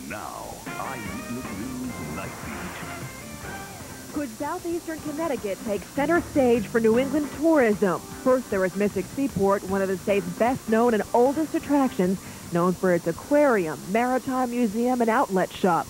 Now, Eyewitness News NightBEAT. Could southeastern Connecticut take center stage for New England tourism? First, there is Mystic Seaport, one of the state's best-known and oldest attractions, known for its aquarium, maritime museum, and outlet shops.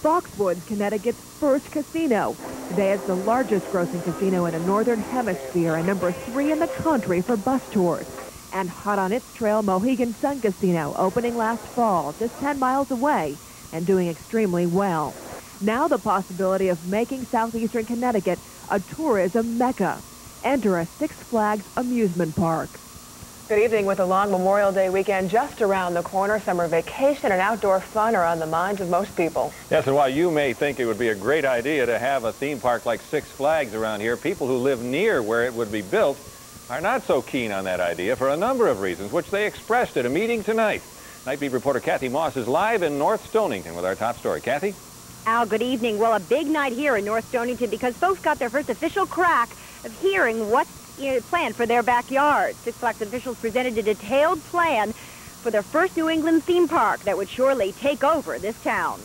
Foxwoods, Connecticut's first casino. Today it's the largest grossing casino in the Northern Hemisphere and number 3 in the country for bus tours. And hot on its trail, Mohegan Sun Casino, opening last fall, just 10 miles away, and doing extremely well. Now the possibility of making southeastern Connecticut a tourism mecca. Enter a Six Flags amusement park. Good evening. With a long Memorial Day weekend just around the corner, summer vacation and outdoor fun are on the minds of most people. Yes, and while you may think it would be a great idea to have a theme park like Six Flags around here, people who live near where it would be built are not so keen on that idea for a number of reasons, which they expressed at a meeting tonight. NightBEAT reporter Kathy Moss is live in North Stonington with our top story. Kathy? Al, good evening. Well, a big night here in North Stonington because folks got their first official crack of hearing what's planned for their backyard. Six Flags officials presented a detailed plan for their first New England theme park that would surely take over this town.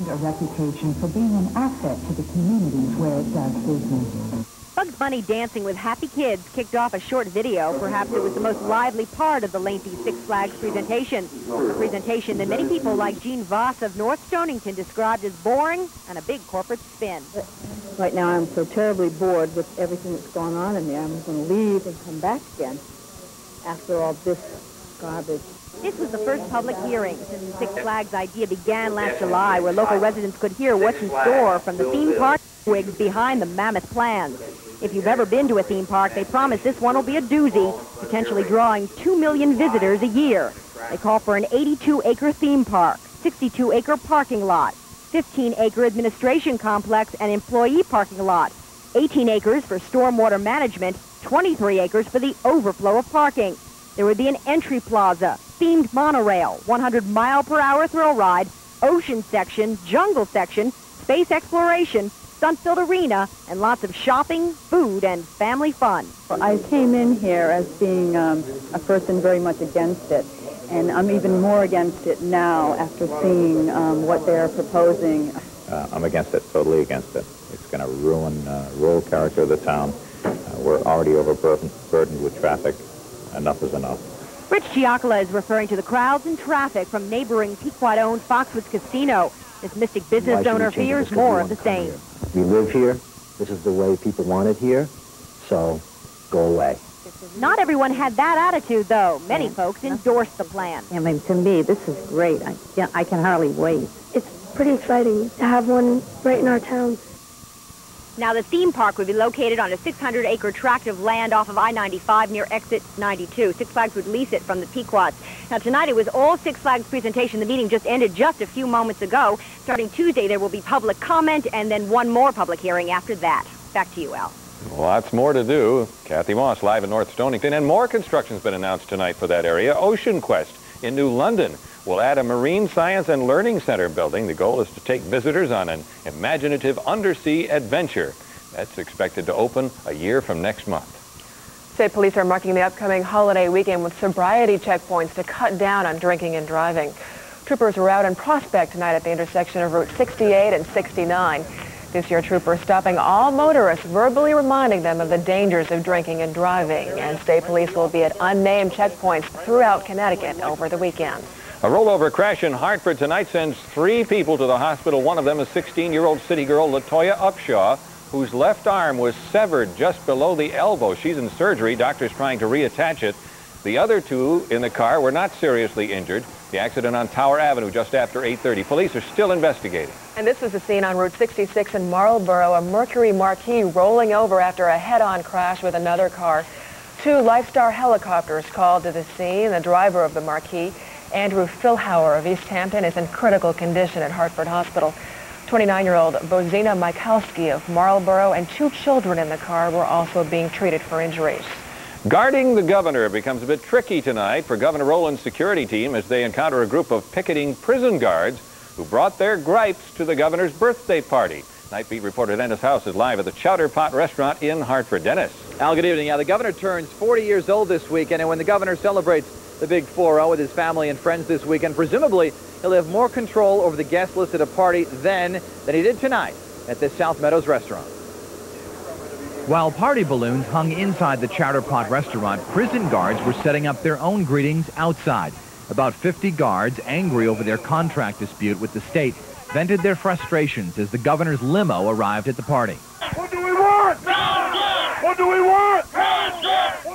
A reputation for being an asset to the communities where it does business. Bugs Bunny dancing with happy kids kicked off a short video. Perhaps it was the most lively part of the lengthy Six Flags presentation. A presentation that many people like Gene Voss of North Stonington described as boring and a big corporate spin. Right now I'm so terribly bored with everything that's going on in there. I'm going to leave and come back again after all this garbage. This was the first public hearing since the Six Flags idea began last July, where local residents could hear what's in store from the theme park wigs behind the mammoth plans. If you've ever been to a theme park, they promise this one will be a doozy, potentially drawing 2 million visitors a year. They call for an 82-acre theme park, 62-acre parking lot, 15-acre administration complex and employee parking lot, 18 acres for stormwater management, 23 acres for the overflow of parking. There would be an entry plaza, themed monorail, 100-mile-per-hour thrill ride, ocean section, jungle section, space exploration, stunt-filled arena, and lots of shopping, food, and family fun. I came in here as being a person very much against it, and I'm even more against it now after seeing what they're proposing. I'm against it, totally against it. It's going to ruin rural character of the town. We're already overburdened with traffic. Enough is enough. Rich Giacola is referring to the crowds and traffic from neighboring Pequot-owned Foxwoods Casino. This Mystic business owner fears more of the same. We live here. This is the way people want it here. So, go away. Not everyone had that attitude, though. Many folks endorsed the plan. I mean, to me, this is great. I can hardly wait. It's pretty exciting to have one right in our town. Now, the theme park would be located on a 600-acre tract of land off of I-95 near exit 92. Six Flags would lease it from the Pequots. Now, tonight it was all Six Flags presentation. The meeting just ended just a few moments ago. Starting Tuesday, there will be public comment and then one more public hearing after that. Back to you, Al. Lots more to do. Kathy Moss live in North Stonington. And more construction's been announced tonight for that area. Ocean Quest in New London will add a marine science and learning center building. The goal is to take visitors on an imaginative undersea adventure. That's expected to open a year from next month. State police are marking the upcoming holiday weekend with sobriety checkpoints to cut down on drinking and driving. Troopers were out in Prospect tonight at the intersection of Route 68 and 69. This year, troopers stopping all motorists, verbally reminding them of the dangers of drinking and driving. And state police will be at unnamed checkpoints throughout Connecticut over the weekend. A rollover crash in Hartford tonight sends 3 people to the hospital. One of them is 16-year-old city girl Latoya Upshaw, whose left arm was severed just below the elbow. She's in surgery. Doctors trying to reattach it. The other 2 in the car were not seriously injured. The accident on Tower Avenue just after 8:30. Police are still investigating. And this was the scene on Route 66 in Marlboro, a Mercury Marquis rolling over after a head-on crash with another car. 2 Lifestar helicopters called to the scene. The driver of the Marquis, Andrew Philhauer of East Hampton, is in critical condition at Hartford Hospital. 29-year-old Bozina Michalski of Marlboro and 2 children in the car were also being treated for injuries. Guarding the governor becomes a bit tricky tonight for Governor Rowland's security team as they encounter a group of picketing prison guards who brought their gripes to the governor's birthday party. NightBEAT reporter Dennis House is live at the Chowder Pot restaurant in Hartford. Dennis. Al, good evening. Yeah, the governor turns 40 years old this weekend, and when the governor celebrates the Big 4-0 with his family and friends this weekend. Presumably, he'll have more control over the guest list at a party then than he did tonight at this South Meadows restaurant. While party balloons hung inside the Chowder Pot restaurant, prison guards were setting up their own greetings outside. About 50 guards, angry over their contract dispute with the state, vented their frustrations as the governor's limo arrived at the party. What do we want? What do we want?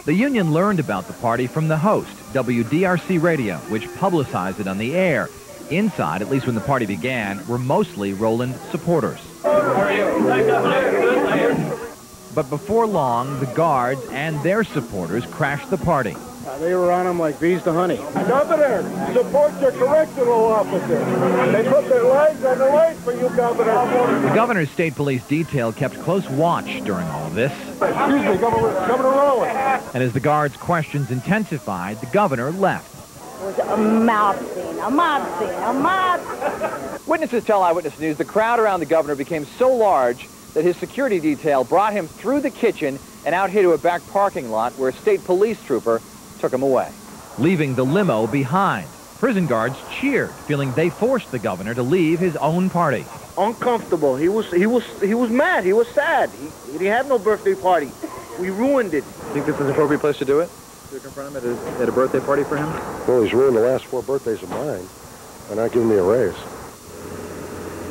The union learned about the party from the host, WDRC Radio, which publicized it on the air. Inside, at least when the party began, were mostly Rowland supporters. But before long, the guards and their supporters crashed the party. They were on them like bees to honey. Governor, support your correctional officers. They put their legs on the legs for you, Governor. The governor's state police detail kept close watch during all of this. Excuse me, Governor Rowland. And as the guards' questions intensified, the governor left. It was a mob scene, a mob scene, a mob. Witnesses tell Eyewitness News the crowd around the governor became so large that his security detail brought him through the kitchen and out here to a back parking lot where a state police trooper took him away. Leaving the limo behind. Prison guards cheered, feeling they forced the governor to leave his own party. Uncomfortable. He was mad. He was sad. He didn't have no birthday party. We ruined it. Think this is an appropriate place to do it? To confront him at a birthday party for him? Well, he's ruined the last 4 birthdays of mine by not giving me a raise.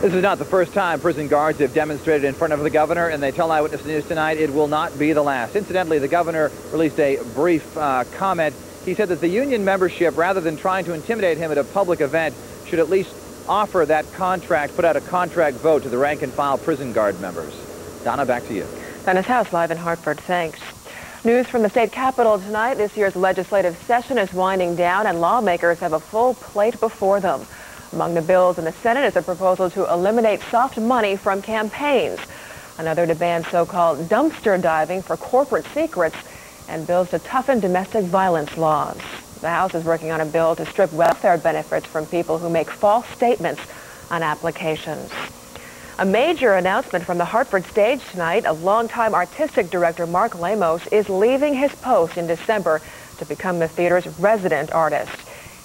This is not the first time prison guards have demonstrated in front of the governor, and they tell Eyewitness News tonight it will not be the last. Incidentally, the governor released a brief comment. He said that the union membership, rather than trying to intimidate him at a public event, should at least offer that contract, put out a contract vote to the rank-and-file prison guard members. Donna, back to you. Donna's House live in Hartford. Thanks. News from the state capitol tonight. This year's legislative session is winding down, and lawmakers have a full plate before them. Among the bills in the Senate is a proposal to eliminate soft money from campaigns, another to ban so-called dumpster diving for corporate secrets, and bills to toughen domestic violence laws. The House is working on a bill to strip welfare benefits from people who make false statements on applications. A major announcement from the Hartford stage tonight. A longtime artistic director, Mark Lamos, is leaving his post in December to become the theater's resident artist.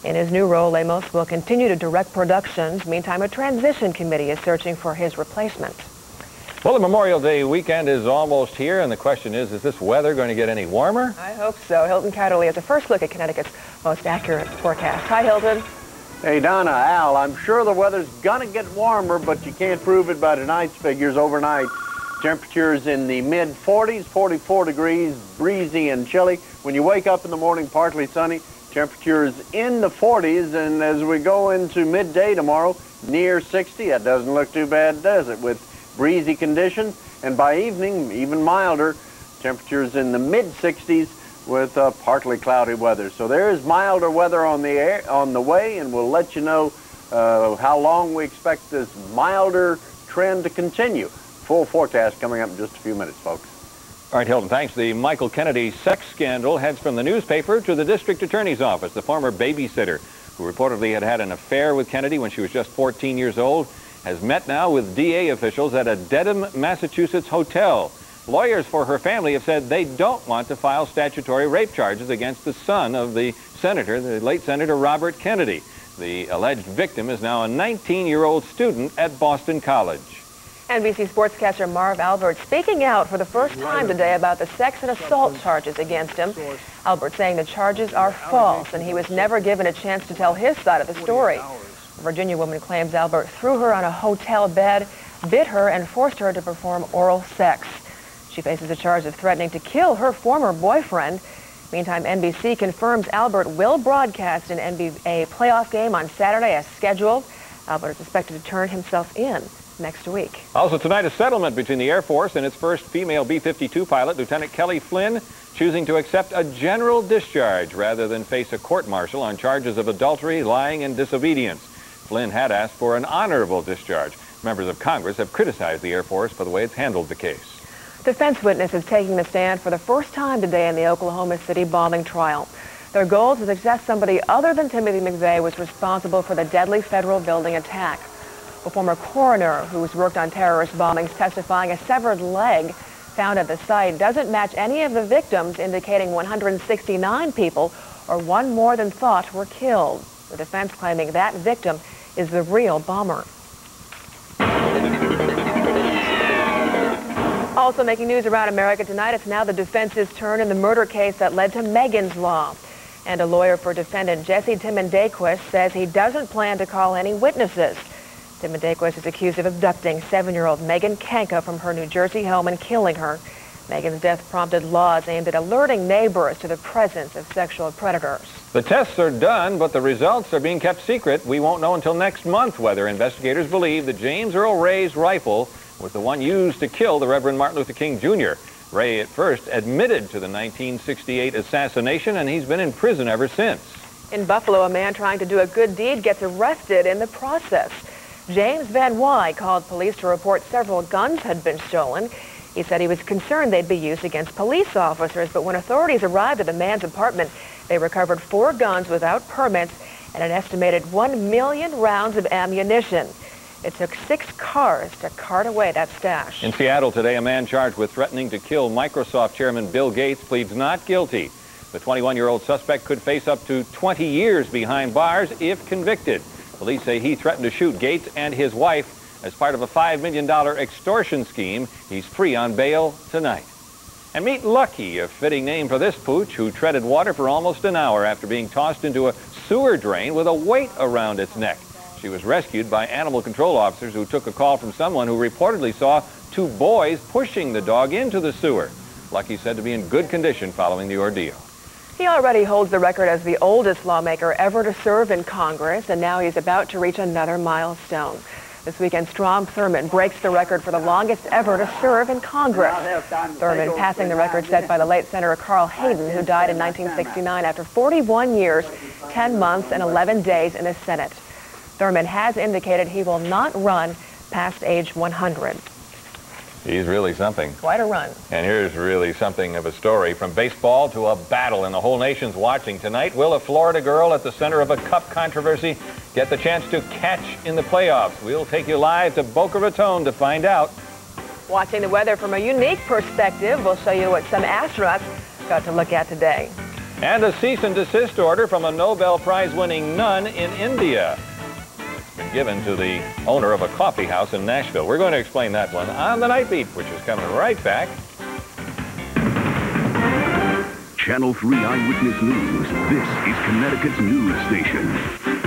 In his new role, Lamos will continue to direct productions. Meantime, a transition committee is searching for his replacement. Well, the Memorial Day weekend is almost here, and the question is this weather going to get any warmer? I hope so. Hilton Kaderli has a first look at Connecticut's most accurate forecast. Hi, Hilton. Hey, Donna, Al, I'm sure the weather's going to get warmer, but you can't prove it by tonight's figures. Overnight, temperatures in the mid-40s, 44 degrees, breezy and chilly. When you wake up in the morning, partly sunny. Temperatures in the 40s, and as we go into midday tomorrow, near 60. That doesn't look too bad, does it? With breezy conditions, and by evening, even milder. Temperatures in the mid-60s with partly cloudy weather. So there is milder weather on the way, and we'll let you know how long we expect this milder trend to continue. Full forecast coming up in just a few minutes, folks. All right, Hilton, thanks. The Michael Kennedy sex scandal heads from the newspaper to the district attorney's office. The former babysitter, who reportedly had had an affair with Kennedy when she was just 14 years old, has met now with DA officials at a Dedham, Massachusetts hotel. Lawyers for her family have said they don't want to file statutory rape charges against the son of the senator, the late Senator Robert Kennedy. The alleged victim is now a 19-year-old student at Boston College. NBC sportscaster Marv Albert speaking out for the first time today about the sex and assault charges against him. Albert saying the charges are false and he was never given a chance to tell his side of the story. A Virginia woman claims Albert threw her on a hotel bed, bit her, and forced her to perform oral sex. She faces a charge of threatening to kill her former boyfriend. Meantime, NBC confirms Albert will broadcast an NBA playoff game on Saturday as scheduled. Albert is expected to turn himself in next week. Also tonight, a settlement between the Air Force and its first female B-52 pilot, Lieutenant Kelly Flynn, choosing to accept a general discharge rather than face a court-martial on charges of adultery, lying, and disobedience. Flynn had asked for an honorable discharge. Members of Congress have criticized the Air Force for the way it's handled the case. Defense witnesses taking the stand for the first time today in the Oklahoma City bombing trial. Their goal is to suggest somebody other than Timothy McVeigh was responsible for the deadly federal building attack. A former coroner who's worked on terrorist bombings testifying a severed leg found at the site doesn't match any of the victims, indicating 169 people or one more than thought were killed. The defense claiming that victim is the real bomber. Also making news around America tonight, it's now the defense's turn in the murder case that led to Megan's Law. And a lawyer for defendant Jesse Timondequist says he doesn't plan to call any witnesses. Timondequist is accused of abducting 7-year-old Megan Kanka from her New Jersey home and killing her. Megan's death prompted laws aimed at alerting neighbors to the presence of sexual predators. The tests are done, but the results are being kept secret. We won't know until next month whether investigators believe that James Earl Ray's rifle was the one used to kill the Reverend Martin Luther King Jr. Ray at first admitted to the 1968 assassination, and he's been in prison ever since. In Buffalo, a man trying to do a good deed gets arrested in the process. James Van Wy called police to report several guns had been stolen. He said he was concerned they'd be used against police officers, but when authorities arrived at the man's apartment, they recovered 4 guns without permits and an estimated 1 million rounds of ammunition. It took 6 cars to cart away that stash. In Seattle today, a man charged with threatening to kill Microsoft chairman Bill Gates pleads not guilty. The 21-year-old suspect could face up to 20 years behind bars if convicted. Police say he threatened to shoot Gates and his wife as part of a $5 million extortion scheme. He's free on bail tonight. And meet Lucky, a fitting name for this pooch, who treaded water for almost an hour after being tossed into a sewer drain with a weight around its neck. She was rescued by animal control officers who took a call from someone who reportedly saw 2 boys pushing the dog into the sewer. Lucky said to be in good condition following the ordeal. He already holds the record as the oldest lawmaker ever to serve in Congress, and now he's about to reach another milestone. This weekend, Strom Thurmond breaks the record for the longest ever to serve in Congress. Thurmond passing the record set by the late Senator Carl Hayden, who died in 1969 after 41 years, 10 months, and 11 days in the Senate. Thurmond has indicated he will not run past age 100. He's really something. Quite a run. And here's really something of a story. From baseball to a battle, and the whole nation's watching tonight. Will a Florida girl at the center of a cup controversy get the chance to catch in the playoffs? We'll take you live to Boca Raton to find out. Watching the weather from a unique perspective, we'll show you what some astronauts got to look at today. And a cease and desist order from a Nobel Prize-winning nun in India. Been given to the owner of a coffee house in Nashville. We're going to explain that one on the Night Beat, which is coming right back. Channel 3 Eyewitness News. This is Connecticut's news station.